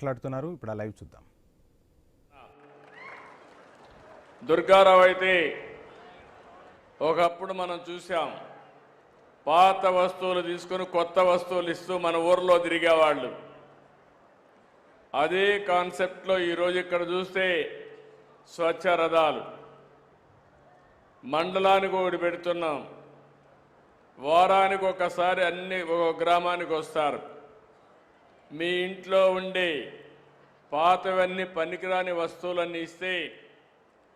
మాట్లాడుతున్నారు. ఇప్పుడు ఆ లైవ్ చూద్దాం. దుర్గారావు అయితే ఒకప్పుడు మనం చూసాం, పాత వస్తువులు తీసుకుని కొత్త వస్తువులు ఇస్తూ మన ఊర్లో తిరిగేవాళ్ళు. అదే కాన్సెప్ట్లో ఈరోజు ఇక్కడ చూస్తే స్వచ్ఛ రథాలు మండలానికి ఒకటి పెడుతున్నాం. వారానికి ఒకసారి ఒక గ్రామానికి వస్తారు. మీ ఇంట్లో ఉండే పాతవన్నీ పనికిరాని వస్తువులన్నీ ఇస్తే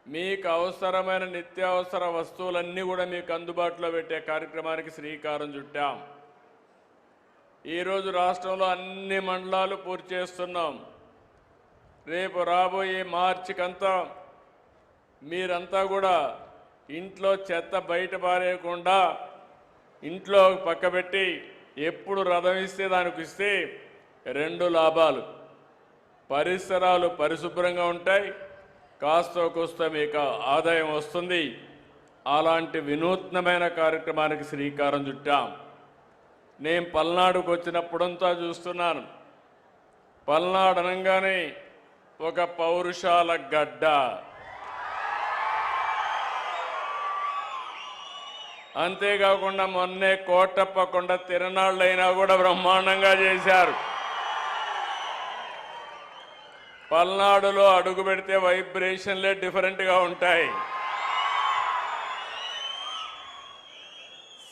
మీకు అవసరమైన నిత్యావసర వస్తువులన్నీ కూడా మీకు అందుబాటులో పెట్టే కార్యక్రమానికి శ్రీకారం చుట్టాం. ఈరోజు రాష్ట్రంలో అన్ని మండలాలు పూర్తి చేస్తున్నాం. రేపు రాబోయే మార్చికంతా మీరంతా కూడా ఇంట్లో చెత్త బయట పారేయకుండా ఇంట్లో పక్కబెట్టి ఎప్పుడు రథం ఇస్తే దానికి ఇస్తే 2 లాభాలు. పరిసరాలు పరిశుభ్రంగా ఉంటాయి, కాస్త కోస్త మీకు ఆదాయం వస్తుంది. అలాంటి వినూత్నమైన కార్యక్రమానికి శ్రీకారం చుట్టాం. నేను పల్నాడుకు వచ్చినప్పుడంతా చూస్తున్నాను. పల్నాడు అనగానే ఒక పౌరుషాల గడ్డ. అంతేకాకుండా మొన్నే కోటప్ప కొండ తిరణాళ్ళైనా కూడా బ్రహ్మాండంగా చేశారు. పల్నాడులో అడుగు పెడితే వైబ్రేషన్లే డిఫరెంట్గా ఉంటాయి.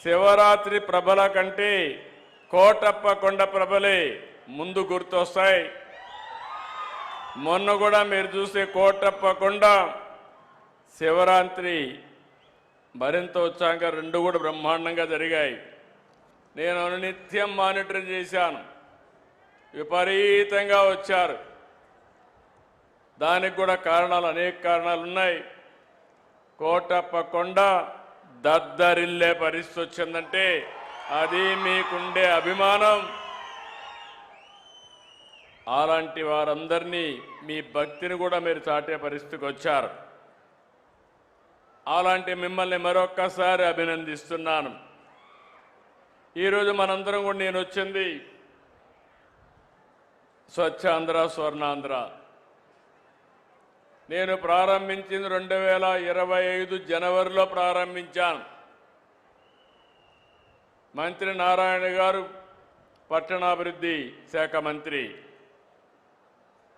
శివరాత్రి ప్రభల కంటే కోటప్ప కొండ ప్రభలే ముందు గుర్తొస్తాయి. మొన్న కూడా మీరు చూస్తే కోటప్ప కొండ శివరాత్రి మరింత ఉత్సాహంగా 2 కూడా బ్రహ్మాండంగా జరిగాయి. నేను నిత్యం మానిటర్ చేశాను. విపరీతంగా వచ్చారు. దానికి కూడా కారణాలు, అనేక కారణాలు ఉన్నాయి. కోటప్ప కొండ దద్దరిల్లే పరిస్థితి వచ్చిందంటే అది మీకుండే అభిమానం. అలాంటి వారందరినీ మీ భక్తిని కూడా మీరు చాటే పరిస్థితికి వచ్చారు. అలాంటి మిమ్మల్ని మరొక్కసారి అభినందిస్తున్నాను. ఈరోజు మనందరం కూడా నేను వచ్చింది స్వచ్ఛాంధ్ర స్వర్ణాంధ్ర. నేను ప్రారంభించింది 2025 జనవరిలో ప్రారంభించాను. మంత్రి నారాయణ గారు పట్టణాభివృద్ధి శాఖ మంత్రి,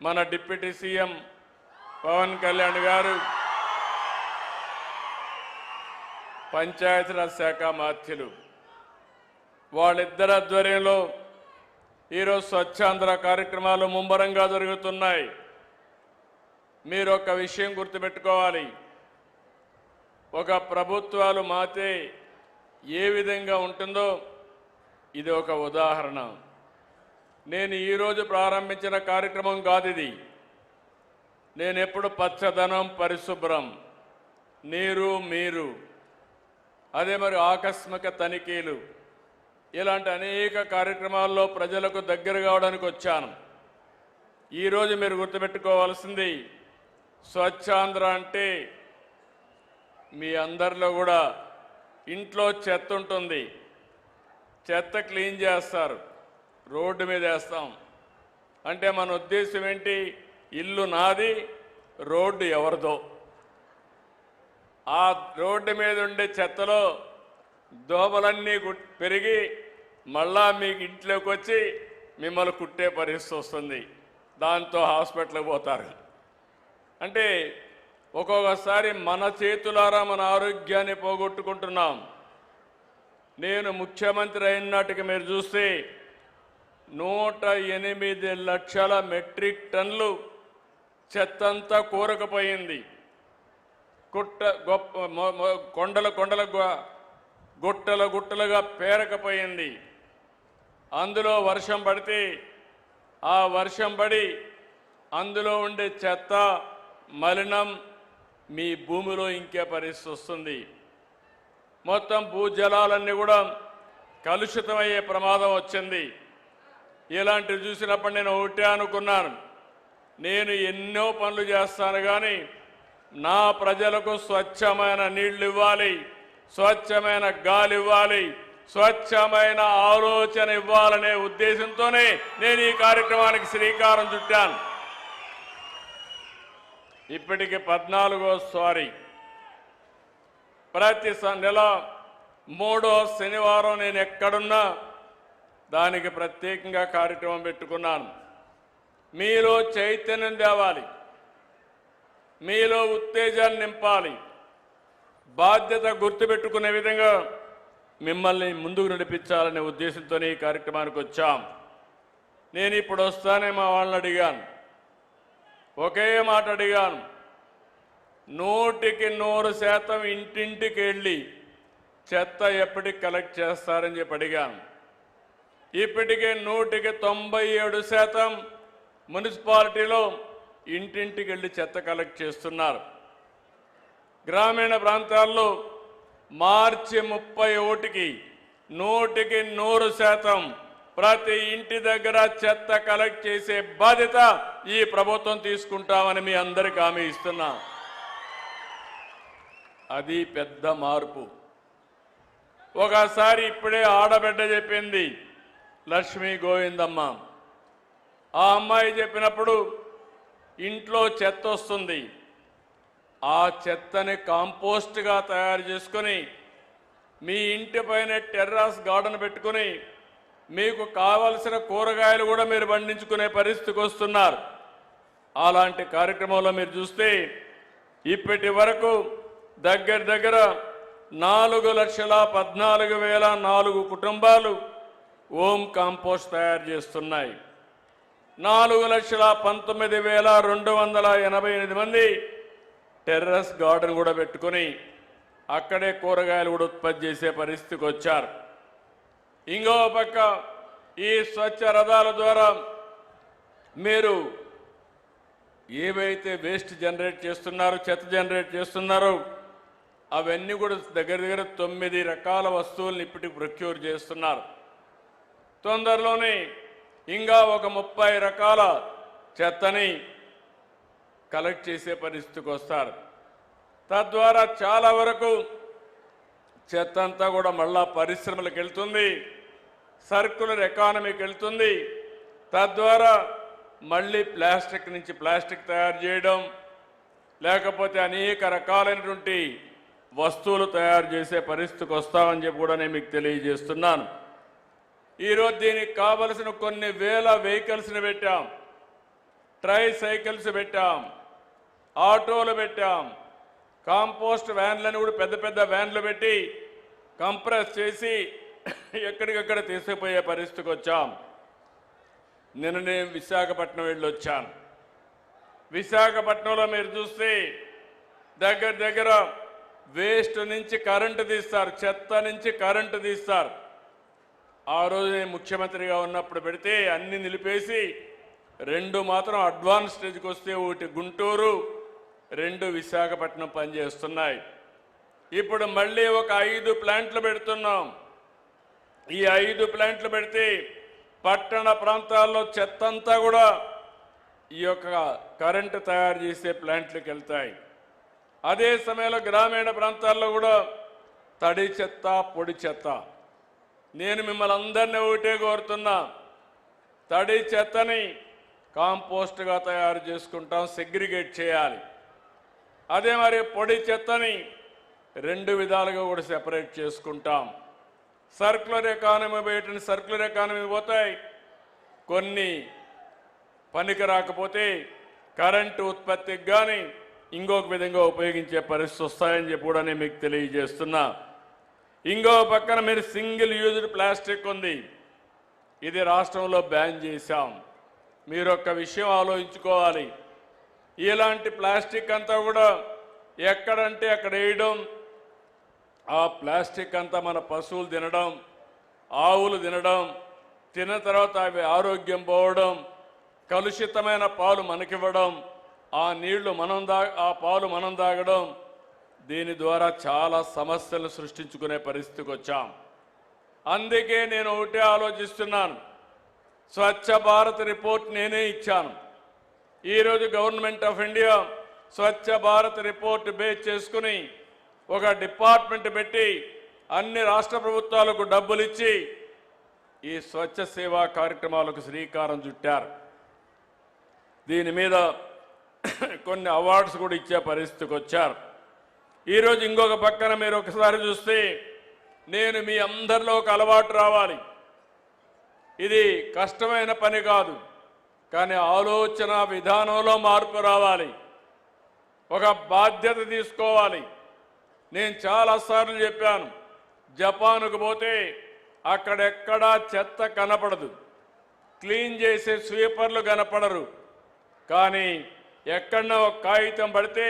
మన డిప్యూటీ సీఎం పవన్ కళ్యాణ్ గారు పంచాయతీరాజ్ శాఖ మాత్యులు, వాళ్ళిద్దరి ఆధ్వర్యంలో ఈరోజు స్వచ్ఛాంధ్ర కార్యక్రమాలు ముమ్మరంగా జరుగుతున్నాయి. మీరు ఒక విషయం గుర్తుపెట్టుకోవాలి. ఒక ప్రభుత్వాలు మాతే ఏ విధంగా ఉంటుందో ఇది ఒక ఉదాహరణ. నేను ఈరోజు ప్రారంభించిన కార్యక్రమం కాదు ఇది. నేను ఎప్పుడు పచ్చదనం, పరిశుభ్రం, నీరు, మీరు, అదే మరి ఆకస్మిక తనిఖీలు, ఇలాంటి అనేక కార్యక్రమాల్లో ప్రజలకు దగ్గర కావడానికి వచ్చాను. ఈరోజు మీరు గుర్తుపెట్టుకోవాల్సింది, స్వచ్ఛాంధ్ర అంటే మీ అందరిలో కూడా ఇంట్లో చెత్త ఉంటుంది. చెత్త క్లీన్ చేస్తారు, రోడ్డు మీద వేస్తాం. అంటే మన ఉద్దేశం ఏంటి? ఇల్లు నాది, రోడ్డు ఎవరిదో. ఆ రోడ్డు మీద ఉండే చెత్తలో దోమలన్నీ పెరిగి మళ్ళా మీకు ఇంట్లోకి వచ్చి మిమ్మల్ని కుట్టే పరిస్థితి వస్తుంది. దాంతో హాస్పిటల్కి పోతారు. అంటే ఒక్కొక్కసారి మన చేతులారా మన ఆరోగ్యాన్ని పోగొట్టుకుంటున్నాం. నేను ముఖ్యమంత్రి అయిన నాటికి మీరు చూస్తే 108 లక్షల మెట్రిక్ టన్నులు చెత్తంతా కూరకపోయింది. కొండల గుట్టలుగా పేరకపోయింది. అందులో వర్షం పడితే ఆ వర్షం పడి అందులో ఉండే చెత్త, మలినం మీ భూమిలో ఇంకే పరిస్థితి వస్తుంది. మొత్తం భూజలాలన్నీ కూడా కలుషితమయ్యే ప్రమాదం వచ్చింది. ఇలాంటివి చూసినప్పుడు నేను ఒకటే అనుకున్నాను, నేను ఎన్నో పనులు చేస్తాను కానీ నా ప్రజలకు స్వచ్ఛమైన నీళ్లు ఇవ్వాలి, స్వచ్ఛమైన గాలి ఇవ్వాలి, స్వచ్ఛమైన ఆలోచన ఇవ్వాలనే ఉద్దేశంతోనే నేను ఈ కార్యక్రమానికి శ్రీకారం చుట్టాను. ఇప్పటికి 14సారి ప్రతి నెల 3వ శనివారం నేను ఎక్కడున్నా దానికి ప్రత్యేకంగా కార్యక్రమం పెట్టుకున్నాను. మీలో చైతన్యం తేవాలి, మీలో ఉత్తేజాన్ని నింపాలి, బాధ్యత గుర్తుపెట్టుకునే విధంగా మిమ్మల్ని ముందుకు నడిపించాలనే ఉద్దేశంతోనే ఈ కార్యక్రమానికి వచ్చాం. నేను ఇప్పుడు వస్తానే మా వాళ్ళని అడిగాను, ఒకే మాట అడిగాను, 100% ఇంటింటికి వెళ్ళి చెత్త ఎప్పటికి కలెక్ట్ చేస్తారని చెప్పి అడిగాను. ఇప్పటికే 97% మున్సిపాలిటీలో ఇంటింటికి వెళ్ళి చెత్త కలెక్ట్ చేస్తున్నారు. గ్రామీణ ప్రాంతాల్లో మార్చి 31కి 100% ప్రతి ఇంటి దగ్గర చెత్త కలెక్ట్ చేసే బాధ్యత ఈ ప్రభుత్వం తీసుకుంటామని మీ అందరికీ హామీ ఇస్తున్నా. అది పెద్ద మార్పు. ఒకసారి ఇప్పుడే ఆడబిడ్డ చెప్పింది, లక్ష్మీ గోవిందమ్మ. ఆ అమ్మాయి చెప్పినప్పుడు ఇంట్లో చెత్త వస్తుంది, ఆ చెత్తని కాంపోస్ట్గా తయారు చేసుకొని మీ ఇంటి పైన టెర్రస్ గార్డెన్ పెట్టుకుని మీకు కావలసిన కూరగాయలు కూడా మీరు పండించుకునే పరిస్థితికి వస్తున్నారు. అలాంటి కార్యక్రమంలో మీరు చూస్తే ఇప్పటి వరకు దగ్గర 4,14,004 కుటుంబాలు హోమ్ కాంపోస్ట్ తయారు చేస్తున్నాయి. 4,19,288 మంది టెర్రస్ గార్డెన్ కూడా పెట్టుకుని అక్కడే కూరగాయలు కూడా ఉత్పత్తి చేసే పరిస్థితికి వచ్చారు. ఇంకో పక్క ఈ స్వచ్ఛ రథాల ద్వారా మీరు ఏవైతే వేస్ట్ జనరేట్ చేస్తున్నారో, చెత్త జనరేట్ చేస్తున్నారో అవన్నీ కూడా దగ్గర 9 రకాల వస్తువులను ఇప్పటికి ప్రొక్యూర్ చేస్తున్నారు. తొందరలోనే ఇంకా ఒక 30 రకాల చెత్తని కలెక్ట్ చేసే పరిస్థితికి వస్తారు. తద్వారా చాలా వరకు చెత్త అంతా కూడా మళ్ళా పరిశ్రమలకు వెళ్తుంది, సర్క్యులర్ ఎకానమీకి వెళ్తుంది. తద్వారా మళ్ళీ ప్లాస్టిక్ నుంచి ప్లాస్టిక్ తయారు చేయడం, లేకపోతే అనేక రకాలైనటువంటి వస్తువులు తయారు చేసే పరిస్థితికి వస్తామని చెప్పి కూడా నేను మీకు తెలియజేస్తున్నాను. ఈరోజు దీనికి కావలసిన కొన్ని వేల వెహికల్స్ని పెట్టాం, ట్రై సైకిల్స్ పెట్టాం, ఆటోలు పెట్టాం, కాంపోస్ట్ వ్యాన్లను కూడా పెద్ద పెద్ద వ్యాన్లు పెట్టి కంప్రెస్ చేసి ఎక్కడికక్కడ తీసుకుపోయే పరిస్థితికి వచ్చాం. నిన్న నేను విశాఖపట్నం వెళ్ళి వచ్చాను. విశాఖపట్నంలో మీరు చూస్తే దగ్గర వేస్ట్ నుంచి కరెంటు తీస్తారు, చెత్త నుంచి కరెంటు తీస్తారు. ఆ రోజు నేను ముఖ్యమంత్రిగా ఉన్నప్పుడు పెడితే అన్ని నిలిపేసి 2 మాత్రం అడ్వాన్స్ స్టేజ్కి వస్తే ఒకటి గుంటూరు, 2 విశాఖపట్నం పనిచేస్తున్నాయి. ఇప్పుడు మళ్ళీ ఒక 5 ప్లాంట్లు పెడుతున్నాం. ఈ 5 ప్లాంట్లు పెడితే పట్టణ ప్రాంతాల్లో చెత్త అంతా కూడా ఈ యొక్క కరెంటు తయారు చేసే ప్లాంట్లకు వెళ్తాయి. అదే సమయంలో గ్రామీణ ప్రాంతాల్లో కూడా తడి చెత్త, పొడి చెత్త. నేను మిమ్మల్ని అందరినీ ఒకటే కోరుతున్నా, తడి చెత్తని కాంపోస్ట్గా తయారు చేసుకుంటాం, సెగ్రిగేట్ చేయాలి. అదే మరి పొడి చెత్తని 2 విధాలుగా కూడా సెపరేట్ చేసుకుంటాం. సర్క్యులర్ ఎకానమీ బయట సర్క్యులర్ ఎకానమీ పోతాయి, కొన్ని పనికి రాకపోతే కరెంటు ఉత్పత్తికి కానీ ఇంకొక విధంగా ఉపయోగించే పరిస్థితి వస్తాయని చెప్పి కూడా నేను మీకు తెలియజేస్తున్నా. ఇంకో పక్కన మీరు సింగిల్ యూజ్డ్ ప్లాస్టిక్ ఉంది, ఇది రాష్ట్రంలో బ్యాన్ చేశాం. మీరు ఒక్క విషయం ఆలోచించుకోవాలి, ఇలాంటి ప్లాస్టిక్ అంతా కూడా ఎక్కడంటే అక్కడ వేయడం, ఆ ప్లాస్టిక్ అంతా మన పశువులు తినడం, ఆవులు తినడం, తిన్న తర్వాత అవి ఆరోగ్యం పోవడం, కలుషితమైన పాలు మనకివ్వడం, ఆ నీళ్లు ఆ పాలు మనం తాగడం, దీని ద్వారా చాలా సమస్యలు సృష్టించుకునే పరిస్థితికి వచ్చాం. అందుకే నేను ఒకటే ఆలోచిస్తున్నాను, స్వచ్ఛ భారత్ రిపోర్ట్ నేనే ఇచ్చాను. ఈరోజు government of India Swachh Bharat report base చేసుకుని ఒక డిపార్ట్మెంట్ పెట్టి అన్ని రాష్ట్ర ప్రభుత్వాలకు డబ్బులు ఇచ్చి ఈ స్వచ్ఛ సేవా కార్యక్రమాలకు శ్రీకారం చుట్టారు. దీని మీద కొన్ని అవార్డ్స్ కూడా ఇచ్చే పరిస్థితికి వచ్చారు. ఈరోజు ఇంకొక పక్కన మీరు ఒకసారి చూస్తే నేను మీ అందరిలో ఒక అలవాటు రావాలి. ఇది కష్టమైన పని కాదు, కానీ ఆలోచన విధానంలో మార్పు రావాలి. ఒక బాధ్యత తీసుకోవాలి. నేను చాలాసార్లు చెప్పాను, జపాన్కు పోతే అక్కడెక్కడా చెత్త కనపడదు, క్లీన్ చేసే స్వీపర్లు కనపడరు. కానీ ఎక్కడన్నా ఒక కాగితం పడితే